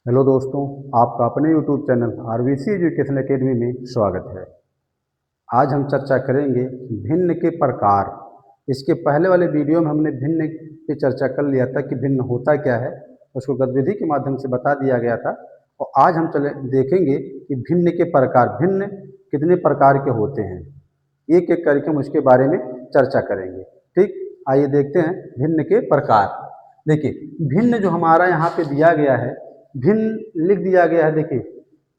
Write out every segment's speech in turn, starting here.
Hello दोस्तों, आपका अपने YouTube channel RVC education academy में स्वागत है। आज हम चर्चा करेंगे भिन्न के प्रकार। इसके पहले वाले वीडियो में हमने भिन्न की चर्चा कर लिया था कि भिन्न होता क्या है, उसको गतिविधि के माध्यम से बता दिया गया था। और आज हम देखेंगे कि भिन्न के प्रकार, भिन्न कितने प्रकार के होते हैं। एक एक करके हम उसके बारे में चर्चा करेंगे। ठीक, आइए देखते हैं भिन्न के प्रकार। देखिए, भिन्न जो हमारा यहाँ पे दिया गया है, भिन्न लिख दिया गया है। देखिए,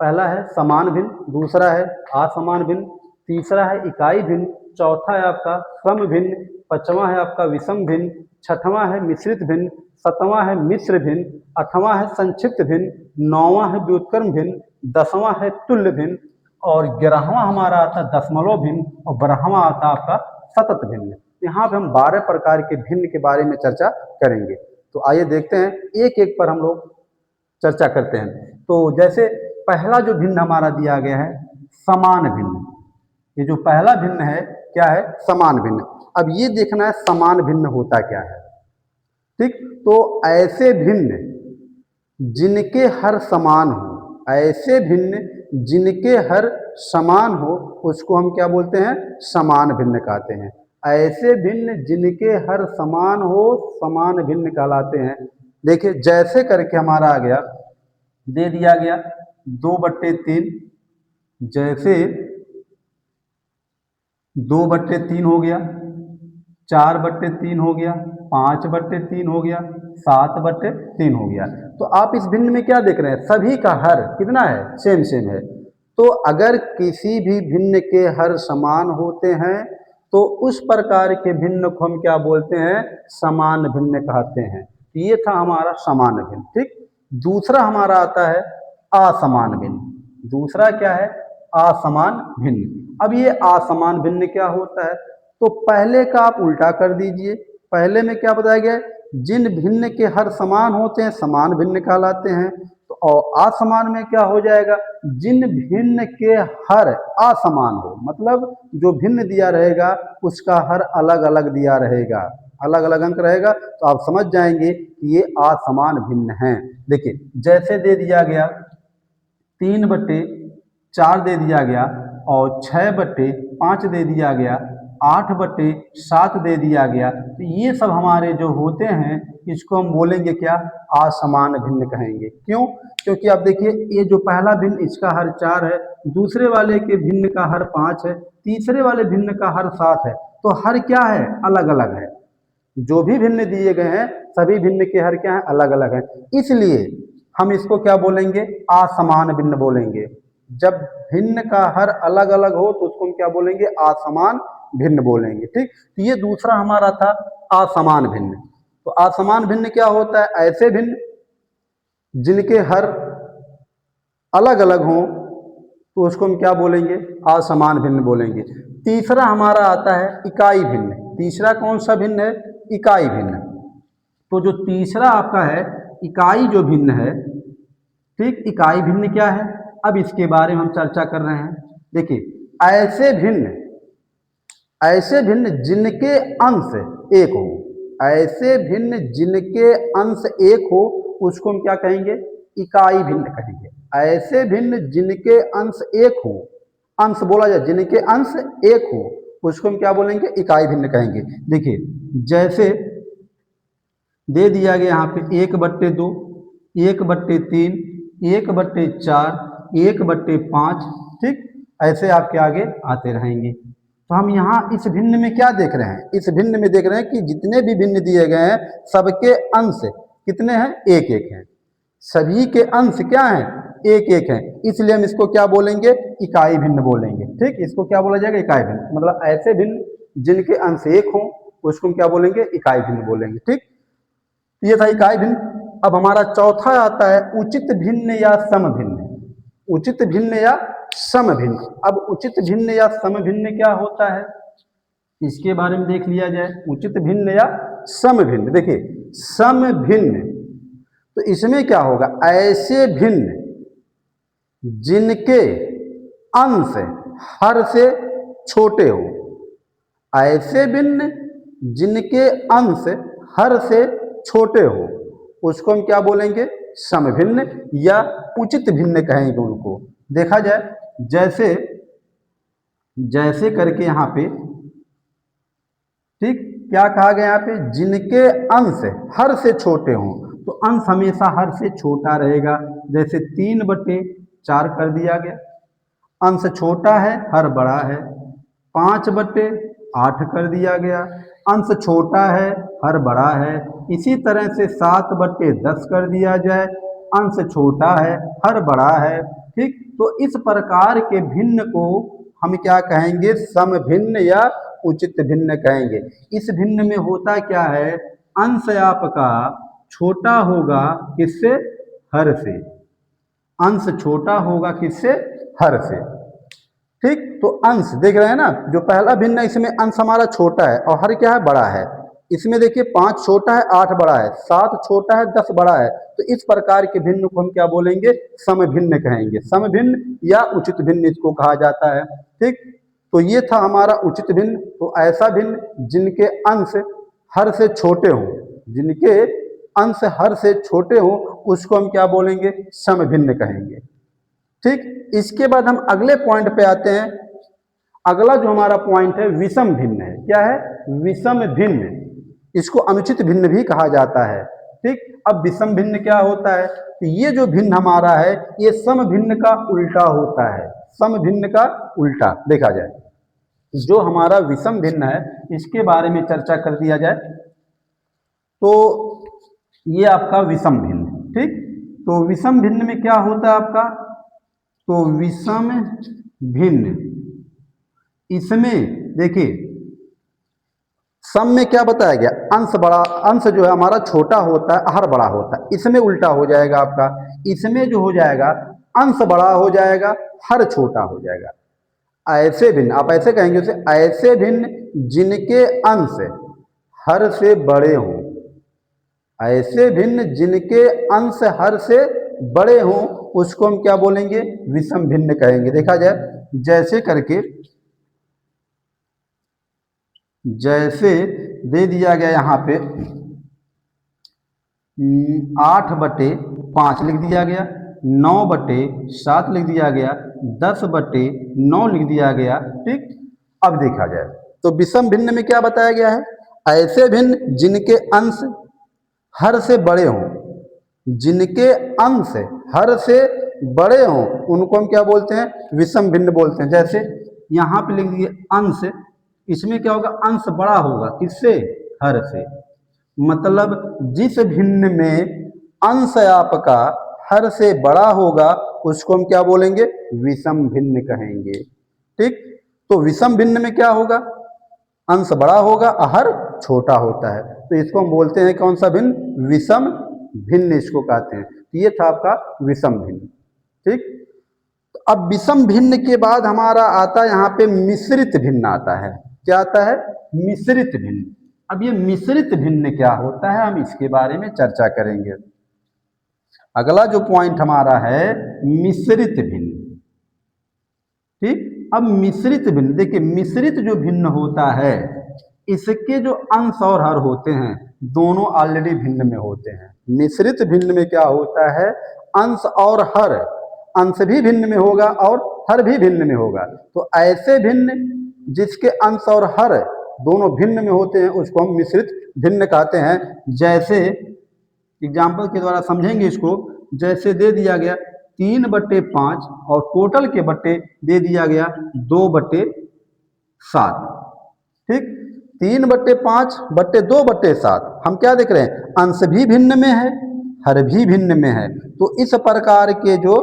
पहला है समान भिन्न, दूसरा है असमान भिन्न, तीसरा है इकाई भिन्न, चौथा है आपका सम भिन्न, पांचवा है आपका विषम भिन्न, छठवां है मिश्रित भिन्न, सतवां है मिश्र भिन्न, आठवां है संक्षिप्त भिन्न, नौवां है व्युत्क्रम भिन्न, दसवां है तुल्य भिन्न और 11वां हमारा आता है दशमलव भिन्न और 12वां आता है आपका सतत भिन्न। यहाँ पे हम 12 प्रकार के भिन्न के बारे में चर्चा करेंगे। तो आइए देखते हैं, एक एक पर हम लोग चर्चा करते हैं। तो जैसे पहला जो भिन्न हमारा दिया गया है समान भिन्न। ये जो पहला भिन्न है क्या है? समान भिन्न। अब ये देखना है समान भिन्न होता क्या है। ठीक, तो ऐसे भिन्न जिनके हर समान हो, ऐसे भिन्न जिनके हर समान हो, उसको हम क्या बोलते हैं? समान भिन्न कहते हैं। ऐसे भिन्न जिनके हर समान हो, समान भिन्न कहलाते हैं। देखिए, जैसे करके हमारा आ गया, दे दिया गया 2/3, जैसे 2/3 हो गया, 4/3 हो गया, 5/3 हो गया, 7/3 हो गया। तो आप इस भिन्न में क्या देख रहे हैं? सभी का हर कितना है? सेम सेम है। तो अगर किसी भी भिन्न के हर समान होते हैं तो उस प्रकार के भिन्न को हम क्या बोलते हैं? समान भिन्न कहते हैं। ये था हमारा समान भिन्न। ठीक, दूसरा हमारा आता है असमान भिन्न। दूसरा क्या है? असमान भिन्न। अब ये असमान भिन्न क्या होता है? तो पहले का आप उल्टा कर दीजिए। पहले में क्या बताया गया है? जिन भिन्न के हर समान होते हैं समान भिन्न कहलाते हैं। तो और असमान में क्या हो जाएगा? जिन भिन्न के हर असमान हो, मतलब जो भिन्न दिया रहेगा उसका हर अलग अलग दिया रहेगा, अलग अलग अंक रहेगा, तो आप समझ जाएंगे कि ये असमान भिन्न हैं। देखिए, जैसे दे दिया गया 3/4 दे दिया गया और 6/5 दे दिया गया, 8/7 दे दिया गया। तो ये सब हमारे जो होते हैं इसको हम बोलेंगे क्या? असमान भिन्न कहेंगे। क्यों? क्योंकि आप देखिए, ये जो पहला भिन्न इसका हर 4 है, दूसरे वाले के भिन्न का हर 5 है, तीसरे वाले भिन्न का हर 7 है। तो हर क्या है? अलग अलग है। जो भी भिन्न दिए गए हैं सभी भिन्न के हर क्या है? अलग अलग है। इसलिए हम इसको क्या बोलेंगे? असमान भिन्न बोलेंगे। जब भिन्न का हर अलग अलग हो तो उसको हम क्या बोलेंगे? असमान भिन्न बोलेंगे। ठीक, तो ये दूसरा हमारा था असमान भिन्न। तो असमान भिन्न क्या होता है? ऐसे भिन्न जिनके हर अलग अलग हों तो उसको हम क्या बोलेंगे? असमान भिन्न बोलेंगे। तीसरा हमारा आता है इकाई भिन्न। तीसरा कौन सा भिन्न है? इकाई भिन्न। तो जो तीसरा आपका है इकाई जो भिन्न है, ठीक, इकाई भिन्न क्या है? अब इसके बारे में हम चर्चा कर रहे हैं। देखिए, ऐसे भिन्न जिनके अंश एक हो, ऐसे भिन्न जिनके अंश एक हो उसको हम क्या कहेंगे? इकाई भिन्न कहेंगे। ऐसे भिन्न जिनके अंश एक हो, अंश बोला जाए, जिनके अंश एक हो उसको हम क्या बोलेंगे? इकाई भिन्न कहेंगे। देखिए, जैसे दे दिया गया यहाँ पे 1/2, 1/3, 1/4, 1/5। ठीक, ऐसे आपके आगे आते रहेंगे। तो हम यहाँ इस भिन्न में क्या देख रहे हैं? इस भिन्न में देख रहे हैं कि जितने भी भिन्न दिए गए हैं सबके अंश कितने हैं? एक एक हैं। सभी के अंश क्या हैं? एक एक हैं। इसलिए हम इसको क्या बोलेंगे? इकाई भिन्न बोलेंगे। ठीक, इसको क्या बोला जाएगा? इकाई भिन्न। मतलब ऐसे भिन्न जिनके अंश एक हों उसको हम क्या बोलेंगे? इकाई भिन्न बोलेंगे। ठीक, ये था इकाई भिन्न। अब हमारा चौथा आता है उचित भिन्न या सम भिन्न। उचित भिन्न या सम भिन्न। अब उचित भिन्न या सम भिन्न क्या होता है इसके बारे में देख लिया जाए। उचित भिन्न या सम भिन्न। देखिए, सम भिन्न तो इसमें क्या होगा? ऐसे भिन्न जिनके अंश हर से छोटे हो, ऐसे भिन्न जिनके अंश हर से छोटे हो उसको हम क्या बोलेंगे? सम भिन्न या उचित भिन्न कहेंगे उनको। देखा जाए जैसे जैसे करके यहाँ पे, ठीक, क्या कहा गया यहाँ पे, जिनके अंश हर से छोटे हों, तो अंश हमेशा हर से छोटा रहेगा। जैसे 3/4 कर दिया गया, अंश छोटा है हर बड़ा है। 5/8 कर दिया गया, अंश छोटा है हर बड़ा है। इसी तरह से 7/10 कर दिया जाए, अंश छोटा है हर बड़ा है। ठीक, तो इस प्रकार के भिन्न को हम क्या कहेंगे, सम भिन्न या उचित भिन्न कहेंगे। इस भिन्न में होता क्या है, अंश आपका छोटा होगा किससे, हर से। अंश छोटा होगा किससे, हर से। ठीक, तो अंश देख रहे हैं ना, जो पहला भिन्न है इसमें अंश हमारा छोटा है और हर क्या है, बड़ा है। इसमें देखिए 5 छोटा है 8 बड़ा है, 7 छोटा है 10 बड़ा है। तो इस प्रकार के भिन्न को हम क्या बोलेंगे, सम भिन्न कहेंगे। सम भिन्न या उचित भिन्न इसको कहा जाता है। ठीक, तो ये था हमारा उचित भिन्न। तो ऐसा भिन्न जिनके अंश हर से छोटे हों, जिनके अंश हर से छोटे हों, उसको हम क्या बोलेंगे, सम भिन्न कहेंगे। ठीक, इसके बाद हम अगले पॉइंट पे आते हैं। अगला जो हमारा पॉइंट है विषम भिन्न है। क्या है, विषम भिन्न। इसको अनुचित भिन्न भी कहा जाता है। ठीक, अब विषम भिन्न क्या होता है, तो ये जो भिन्न हमारा है ये सम भिन्न का उल्टा होता है। सम भिन्न का उल्टा देखा जाए, जो हमारा विषम भिन्न है इसके बारे में चर्चा कर दिया जाए तो ये आपका विषम भिन्न। ठीक, तो विषम भिन्न में क्या होता है आपका, तो विषम भिन्न, इसमें देखिए सम में क्या बताया गया, अंश बड़ा, अंश जो है हमारा छोटा होता है हर बड़ा होता है। इसमें उल्टा हो जाएगा आपका, इसमें जो हो जाएगा अंश बड़ा हो जाएगा हर छोटा हो जाएगा। ऐसे भिन्न, आप ऐसे कहेंगे उसे, ऐसे भिन्न जिनके अंश हर से बड़े हों। ऐसे भिन्न जिनके अंश हर से बड़े हों उसको हम क्या बोलेंगे, विषम भिन्न कहेंगे। देखा जाए जैसे करके, जैसे दे दिया गया यहाँ पे 8/5 लिख दिया गया, 9/7 लिख दिया गया, 10/9 लिख दिया गया। ठीक, अब देखा जाए तो विषम भिन्न में क्या बताया गया है, ऐसे भिन्न जिनके अंश हर से बड़े हों, जिनके अंश हर से बड़े हों उनको हम क्या बोलते हैं, विषम भिन्न बोलते हैं। जैसे यहाँ पे लिख दिए अंश, इसमें क्या होगा, अंश बड़ा होगा किससे, हर से। मतलब जिस भिन्न में अंश आपका हर से बड़ा होगा उसको हम क्या बोलेंगे, विषम भिन्न कहेंगे। ठीक, तो विषम भिन्न में क्या होगा, अंश बड़ा होगा हर छोटा होता है, तो इसको हम बोलते हैं कौन सा भिन्न, विषम भिन्न इसको कहते हैं। तो ये था आपका विषम भिन्न। ठीक, तो अब विषम भिन्न के बाद हमारा आता है यहाँ पे मिश्रित भिन्न आता है। क्या आता है, मिश्रित भिन्न। अब ये मिश्रित भिन्न क्या होता है हम इसके बारे में चर्चा करेंगे। अगला जो पॉइंट हमारा है मिश्रित भिन्न। ठीक, अब मिश्रित भिन्न देखिए, मिश्रित जो भिन्न होता है इसके जो अंश और हर होते हैं दोनों ऑलरेडी भिन्न में होते हैं। मिश्रित भिन्न में क्या होता है, अंश और हर, अंश भी भिन्न में होगा और हर भी भिन्न में होगा। तो ऐसे भिन्न जिसके अंश और हर दोनों भिन्न में होते हैं उसको हम मिश्रित भिन्न कहते हैं। जैसे एग्जाम्पल के द्वारा समझेंगे इसको, जैसे दे दिया गया 3/5 और टोटल के बट्टे दे दिया गया 2/7। ठीक, 3/5 बट्टे 2/7 हम क्या देख रहे हैं, अंश भी भिन्न में है हर भी भिन्न में है। तो इस प्रकार के जो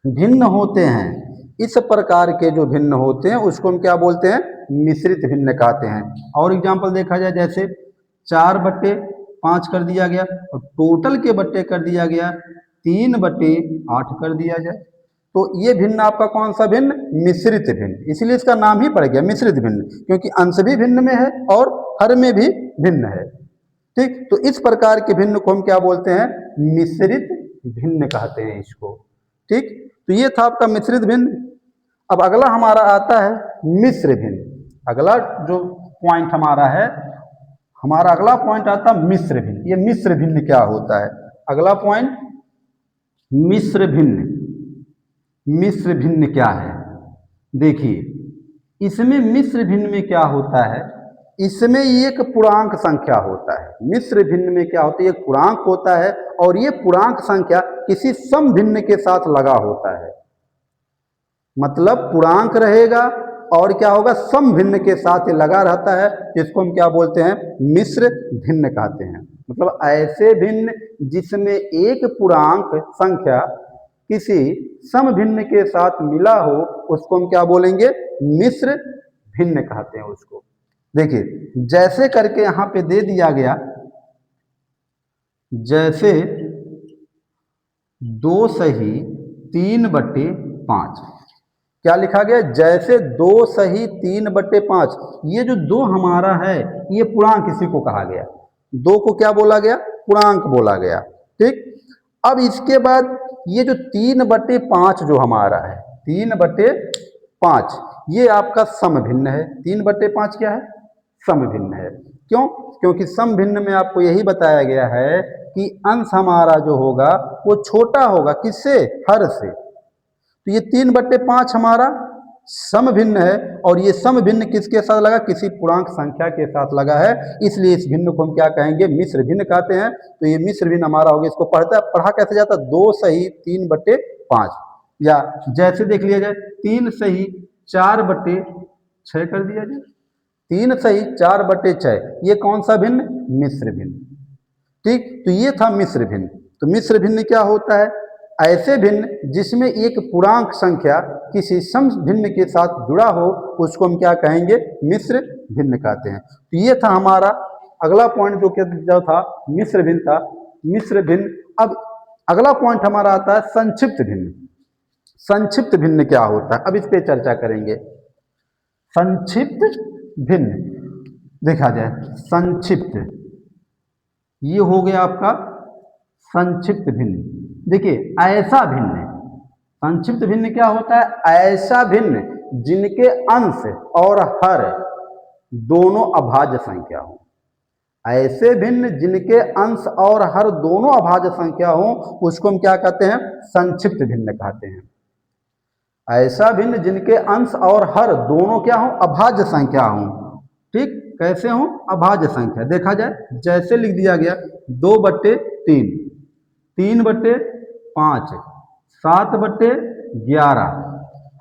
भिन्न होते हैं, इस प्रकार के जो भिन्न होते हैं उसको हम क्या बोलते हैं, मिश्रित भिन्न कहते हैं। और एग्जाम्पल देखा जाए जैसे 4/5 कर दिया गया और टोटल के बट्टे कर दिया गया 3/8 कर दिया जाए, तो ये भिन्न आपका कौन सा भिन्न, मिश्रित भिन्न। इसलिए इसका नाम ही पड़ गया मिश्रित भिन्न, क्योंकि अंश भी भिन्न में है और हर में भी भिन्न है। ठीक, तो इस प्रकार के भिन्न को हम क्या बोलते हैं, मिश्रित भिन्न कहते हैं इसको। ठीक, तो ये था आपका मिश्रित भिन्न। अब अगला हमारा आता है मिश्र भिन्न। अगला जो पॉइंट हमारा है, हमारा अगला पॉइंट आता है मिश्र भिन्न। ये मिश्र भिन्न क्या होता है, अगला पॉइंट, मिश्र भिन्न। मिश्र भिन्न क्या है? देखिए इसमें मिश्र भिन्न में क्या होता है, इसमें एक पूर्णांक संख्या होता है। मिश्र भिन्न में क्या होता है, एक पूर्णांक होता है और ये पूर्णांक संख्या किसी सम भिन्न के साथ लगा होता है। मतलब पूर्णांक रहेगा और क्या होगा, सम भिन्न के साथ ये लगा रहता है, जिसको हम क्या बोलते हैं, मिश्र भिन्न कहते हैं। मतलब ऐसे भिन्न जिसमें एक पूर्णांक संख्या किसी सम भिन्न के साथ मिला हो, उसको हम क्या बोलेंगे, मिश्र भिन्न कहते हैं उसको। देखिए जैसे करके यहां पे दे दिया गया, जैसे 2/3/5। क्या लिखा गया, जैसे 2/3/5। ये जो 2 हमारा है ये पूर्णांक इसी को कहा गया, 2 को क्या बोला गया, पूर्णांक बोला गया। ठीक, अब इसके बाद ये जो 3/5 जो हमारा है, 3/5 ये आपका सम भिन्न है। 3/5 क्या है, सम भिन्न है। क्यों? क्योंकि सम भिन्न में आपको यही बताया गया है कि अंश हमारा जो होगा वो छोटा होगा, किससे, हर से। तो ये 3/5 हमारा सम भिन्न है और ये सम भिन्न किसके साथ लगा, किसी पूर्णांक संख्या के साथ लगा है, इसलिए इस भिन्न को हम क्या कहेंगे, मिश्र भिन्न कहते हैं। तो ये मिश्र भिन्न हमारा हो गया। इसको पढ़ा कैसे जाता है, 2/3/5, या जैसे देख लिया जाए 3/4/6 कर दिया जाए। 3/4/6 ये कौन सा भिन्न, मिश्र भिन्न। ठीक, तो ये था मिश्र भिन्न। तो मिश्र भिन्न क्या होता है, ऐसे भिन्न जिसमें एक पूर्णांक संख्या किसी सम भिन्न के साथ जुड़ा हो, उसको हम क्या कहेंगे, मिश्र भिन्न कहते हैं। तो ये था हमारा अगला पॉइंट जो था मिश्र भिन्न था, मिश्र भिन्न। अब अगला पॉइंट हमारा आता है संक्षिप्त भिन्न। संक्षिप्त भिन्न क्या होता है, अब इस पे चर्चा करेंगे। संक्षिप्त भिन्न देखा जाए, संक्षिप्त ये हो गया आपका संक्षिप्त भिन्न। देखिए ऐसा भिन्न, संक्षिप्त भिन्न क्या होता है, ऐसा भिन्न जिनके अंश और हर दोनों अभाज्य संख्या हो। ऐसे भिन्न जिनके अंश और हर दोनों अभाज्य संख्या हो, उसको हम क्या कहते हैं, संक्षिप्त भिन्न कहते हैं। ऐसा भिन्न जिनके अंश और हर दोनों क्या हो, अभाज्य संख्या हो। ठीक, कैसे हो, अभाज्य संख्या। देखा जाए जैसे लिख दिया गया 2/3, 3/5, 7/11।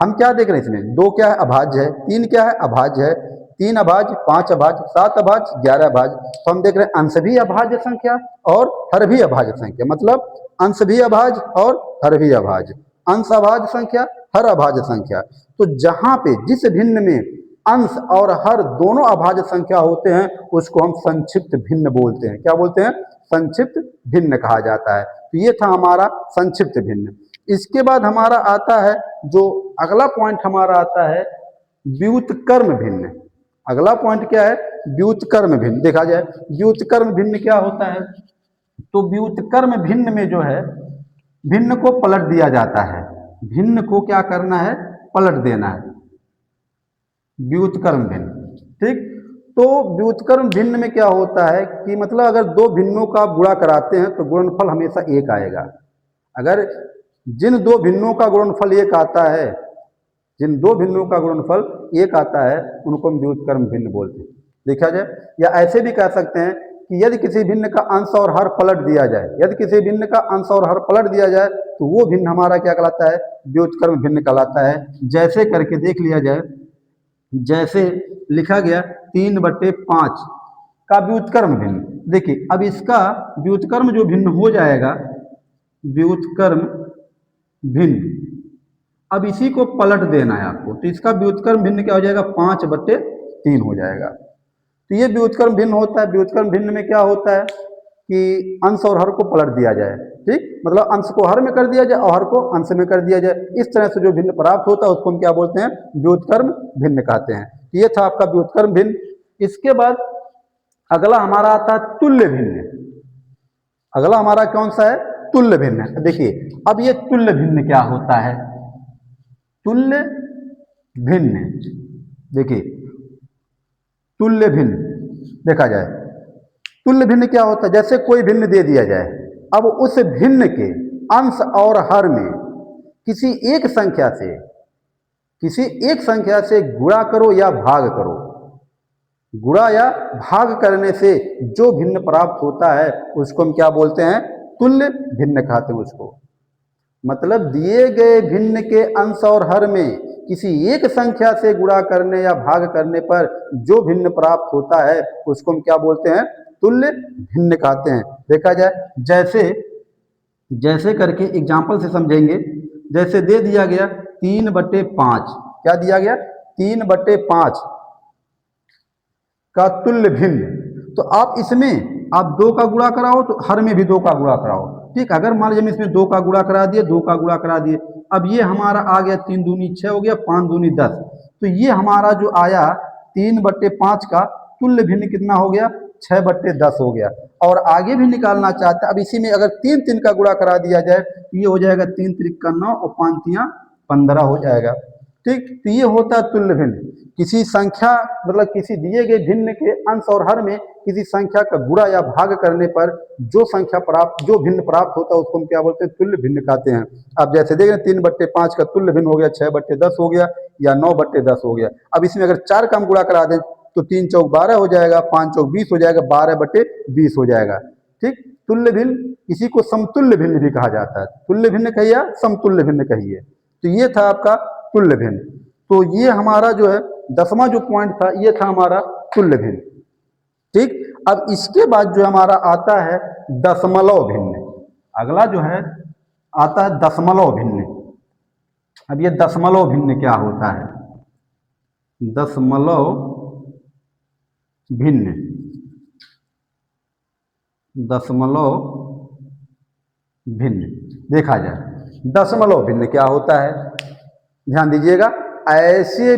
हम क्या देख रहे हैं इसमें, 2 क्या है, अभाज्य है, 3 क्या है, अभाज्य है, 3 अभाज्य, 5 अभाज्य, 7 अभाज्य, 11 अभाज्य। तो हम देख रहे हैं अंश भी अभाज्य संख्या और हर भी अभाज्य संख्या। मतलब अंश भी अभाज्य और हर भी अभाज्य, अंश अभाज्य संख्या, हर अभाज्य संख्या। तो जहां पे जिस भिन्न में अंश और हर दोनों अभाज्य संख्या होते हैं, उसको हम संक्षिप्त भिन्न बोलते हैं। क्या बोलते हैं, संक्षिप्त भिन्न कहा जाता है। तो ये था हमारा संक्षिप्त भिन्न। इसके बाद हमारा आता है, जो अगला पॉइंट हमारा आता है, व्युत्क्रम भिन्न। अगला पॉइंट क्या है, व्युत्क्रम भिन्न। देखा जाए व्युत्क्रम भिन्न क्या होता है, तो व्युत्क्रम भिन्न में जो है, भिन्न को पलट दिया जाता है। भिन्न को क्या करना है, पलट देना है, व्युत्क्रम भिन्न। ठीक, तो व्युत्क्रम भिन्न में क्या होता है कि मतलब अगर 2 भिन्नों का गुणा कराते हैं तो गुणनफल हमेशा 1 आएगा। अगर जिन 2 भिन्नों का गुणनफल 1 आता है, जिन 2 भिन्नों का गुणनफल 1 आता है, उनको हम व्युत्क्रम भिन्न बोलते हैं। देखा जाए, या ऐसे भी कह सकते हैं कि यदि किसी भिन्न का अंश और हर पलट दिया जाए, यदि किसी भिन्न का अंश और हर पलट दिया जाए, तो वो भिन्न हमारा क्या कहलाता है, व्युत्क्रम भिन्न कहलाता है। जैसे करके देख लिया जाए, जैसे लिखा गया 3/5 का व्युत्क्रम भिन्न। देखिए अब इसका व्युत्क्रम जो भिन्न हो जाएगा, व्युत्क्रम भिन्न, अब इसी को पलट देना है आपको। तो इसका व्युत्क्रम भिन्न क्या हो जाएगा, 5/3 हो जाएगा। तो ये व्युत्क्रम भिन्न होता है। व्युत्क्रम भिन्न में क्या होता है कि अंश और हर को पलट दिया जाए। ठीक, मतलब अंश को हर में कर दिया जाए और हर को अंश में कर दिया जाए। इस तरह से जो भिन्न प्राप्त होता है उसको हम क्या बोलते हैं, व्युत्क्रम भिन्न कहते हैं। ये था आपका व्युत्क्रम भिन्न। इसके बाद अगला हमारा आता है तुल्य भिन्न। अगला हमारा कौन सा है, तुल्य भिन्न। देखिए अब ये तुल्य भिन्न क्या होता है, तुल्य भिन्न। देखिए तुल्य भिन्न देखा जाए, तुल्य भिन्न क्या होता है, जैसे कोई भिन्न दे दिया जाए, अब उस भिन्न के अंश और हर में किसी एक संख्या से गुणा करो या भाग करो। गुणा या भाग करने से जो भिन्न प्राप्त होता है उसको हम क्या बोलते हैं? तुल्य भिन्न कहते हैं उसको। मतलब दिए गए भिन्न के अंश और हर में किसी एक संख्या से गुणा करने या भाग करने पर जो भिन्न प्राप्त होता है उसको हम क्या बोलते हैं? तुल्य भिन्न कहते हैं। देखा जाए जैसे करके एग्जाम्पल से समझेंगे। जैसे दे दिया गया 3/5, क्या दिया गया? 3/5 का तुल्य भिन्न। तो आप इसमें आप 2 का गुणा कराओ तो हर में भी 2 का गुणा कराओ। ठीक, अगर मान लीजिए इसमें 2 का गुणा करा दिए, 2 का गुणा करा दिए, अब ये हमारा आ गया 3 दूनी 6 हो गया, 5 दूनी 10। तो ये हमारा जो आया 3/5 का तुल्य भिन्न कितना हो गया? 6/10 हो गया। और आगे भी निकालना चाहते हैं, अब इसी में अगर 3 का गुणा करा दिया जाए तो ये हो जाएगा 3 त्रिक 9 और 5 15 हो जाएगा। ठीक, तो ये होता है तुल्य भिन्न। किसी संख्या मतलब किसी दिए गए भिन्न के अंश और हर में किसी संख्या का गुणा या भाग करने पर जो भिन्न प्राप्त होता है उसको हम क्या बोलते हैं? तुल्य भिन्न कहते हैं। अब जैसे देख रहे हैं 3/5 का तुल्य भिन्न हो गया 6/10 हो गया या 9/10 हो गया। अब इसमें अगर 4 का हम गुणा करा दें तो 3 चौक 12 हो जाएगा, 5 चौक 20 हो जाएगा, 12/20 हो जाएगा। ठीक, तुल्य भिन्न, इसी को समतुल्य भिन्न भी कहा जाता है। तुल्य भिन्न कहिए या समतुल्य भिन्न कहिए। तो ये था आपका तुल्य भिन्न। तो ये हमारा जो है 10वां जो पॉइंट था ये था हमारा तुल्य भिन्न। ठीक, अब इसके बाद जो हमारा आता है दशमलव भिन्न। अगला जो है आता है दशमलव भिन्न। अब ये दशमलव भिन्न क्या होता है? दशमलव भिन्न, दशमलव भिन्न देखा जाए दशमलव भिन्न क्या होता है? ध्यान दीजिएगा, ऐसे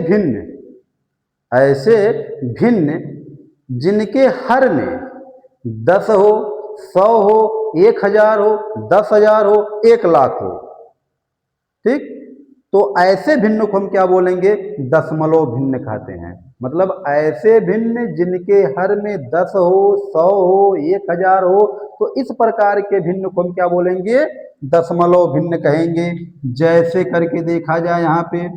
भिन्न जिनके हर में 10 हो, 100 हो, 1000 हो, 10,000 हो, 1,00,000 हो। ठीक, तो ऐसे भिन्न को हम क्या बोलेंगे? दशमलव भिन्न कहते हैं। मतलब ऐसे भिन्न जिनके हर में 10 हो, 100 हो, 1000 हो, तो इस प्रकार के भिन्न को हम क्या बोलेंगे? दशमलव भिन्न कहेंगे। जैसे करके देखा जाए यहाँ पे,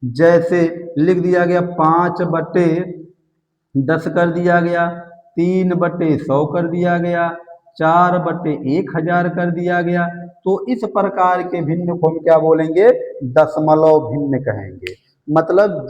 जैसे लिख दिया गया 5/10 कर दिया गया, 3/100 कर दिया गया, 4/1000 कर दिया गया। तो इस प्रकार के भिन्न को हम क्या बोलेंगे? दशमलव भिन्न कहेंगे। मतलब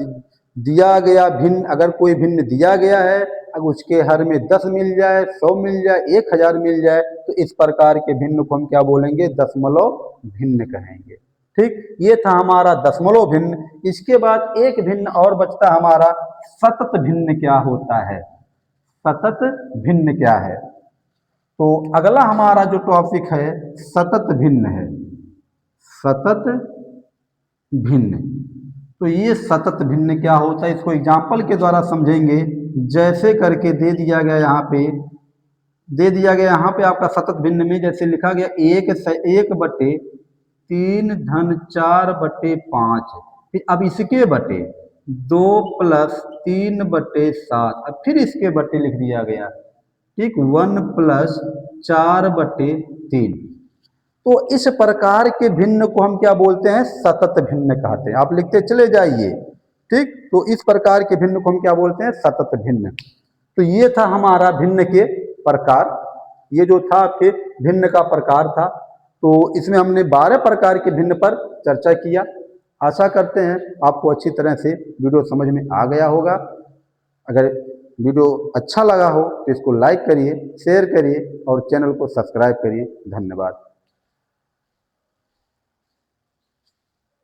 दिया गया भिन्न, अगर कोई भिन्न दिया गया है, अगर उसके हर में 10 मिल जाए, 100 मिल जाए, 1000 मिल जाए, तो इस प्रकार के भिन्न को हम क्या बोलेंगे? दशमलव भिन्न कहेंगे। ठीक, ये था हमारा दशमलव भिन्न। इसके बाद एक भिन्न और बचता हमारा सतत भिन्न। क्या होता है सतत भिन्न? क्या है? तो अगला हमारा जो टॉपिक है सतत भिन्न है। सतत भिन्न, तो ये सतत भिन्न क्या होता है इसको एग्जाम्पल के द्वारा समझेंगे। जैसे करके दे दिया गया यहाँ पे आपका सतत भिन्न में जैसे लिखा गया 1/3 धन 4/5। फिर अब इसके बटे 2 + 3/7, अब फिर इसके बटे लिख दिया गया। ठीक, 1 + 4/3। तो इस प्रकार के भिन्न को हम क्या बोलते हैं? सतत भिन्न कहते हैं। आप लिखते चले जाइए। ठीक, तो इस प्रकार के भिन्न को हम क्या बोलते हैं? सतत भिन्न। तो ये था हमारा भिन्न के प्रकार। ये जो था आपके भिन्न का प्रकार था। तो इसमें हमने 12 प्रकार के भिन्न पर चर्चा किया। आशा करते हैं आपको अच्छी तरह से वीडियो समझ में आ गया होगा। अगर वीडियो अच्छा लगा हो तो इसको लाइक करिए, शेयर करिए और चैनल को सब्सक्राइब करिए। धन्यवाद।